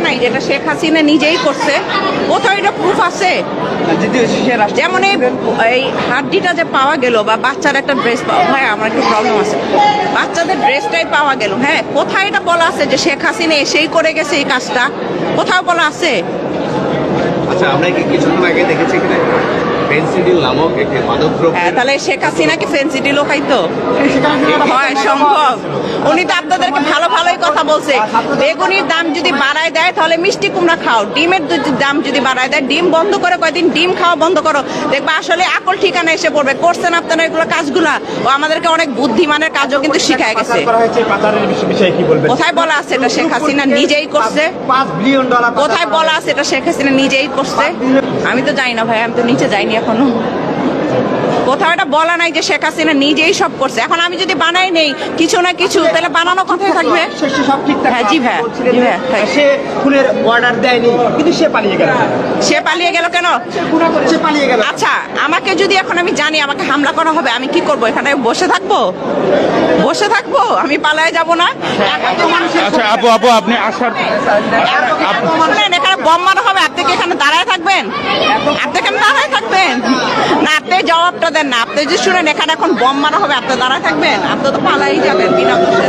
নাই যেটা শেখ হাসিনা নিজেই করছে? কোথাও এটা প্রুফ আছে? যেমন এই হাড্ডিটা যে পাওয়া গেল বা বাচ্চার একটা ড্রেস পাওয়া, ভাই আমার একটু প্রবলেম আছে, বাচ্চাদের ড্রেসটাই পাওয়া গেল, হ্যাঁ কোথায় এটা বলা আছে যে শেখ হাসিনা এসেই করে গেছে এই কাজটা? কোথাও বলা আছে? আচ্ছা, আমরা কি কিছুদিন আগে দেখেছি কিনা ফেন্সিডিল নামক একটি মাদকদ্রব্য? হ্যাঁ, তাহলে শেখ হাসিনা কি ফেন্সিডিলও খাইতো? হয় সম্ভব? উনি তো আপনাদেরকে ভালো ভালোই কথা বলছে, বেগুনির দাম যদি বাড়ায় দেয় তাহলে মিষ্টি কুমড়া খাও, ডিমের দাম যদি বাড়ায় দেয় ডিম বন্ধ করে কয়দিন ডিম খাওয়া বন্ধ করো, দেখবা আসলে আকল ঠিকানা এসে পড়বে। করছেন আপনারা এগুলো কাজগুলা, ও আমাদেরকে অনেক বুদ্ধিমানের কাজও কিন্তু শিখায় গেছে। কোথায় বলা আছে এটা শেখ হাসিনা নিজেই করছে? $5 বিলিয়ন কোথায় বলা আছে এটা শেখ হাসিনা নিজেই করছে? আমি তো জানি না ভাই, আমি তো নিচে যাইনি এখনো, কোথাও এটা বলা নাই যে শেখ হাসিনা নিজেই সব করছে। এখন আমি যদি বানাই নেই কিছু না কিছু, তাহলে বানানো কোথায় থাকবে? সব ঠিকঠাক। হ্যাঁ, জি ভাইয়া, জি ভাইয়া। সে খুনের অর্ডার দেয়নি, কিন্তু সে পালিয়ে গেল। সে পালিয়ে গেল কেন? সে পালিয়ে গেল। আচ্ছা, আমাকে যদি এখন আমি জানি আমাকে হামলা করা হবে, আমি কি করব? এখানে বসে থাকবো? বসে থাকবো? আমি পালায়ে যাব না? আচ্ছা আপু, আপনি আসার শুনেন, এখানে বম মারা হবে, আপনি কি এখানে দাঁড়ায় থাকবেন? আপনি এখানে দাঁড়ায় থাকবেন না? আপনি জবাবটা দেন না। আপনি যে শুনেন এখানে এখন বম মারা হবে, আপনি দাঁড়ায় থাকবেন? আপনি তো পালাই যাবেন বিনা দোষে।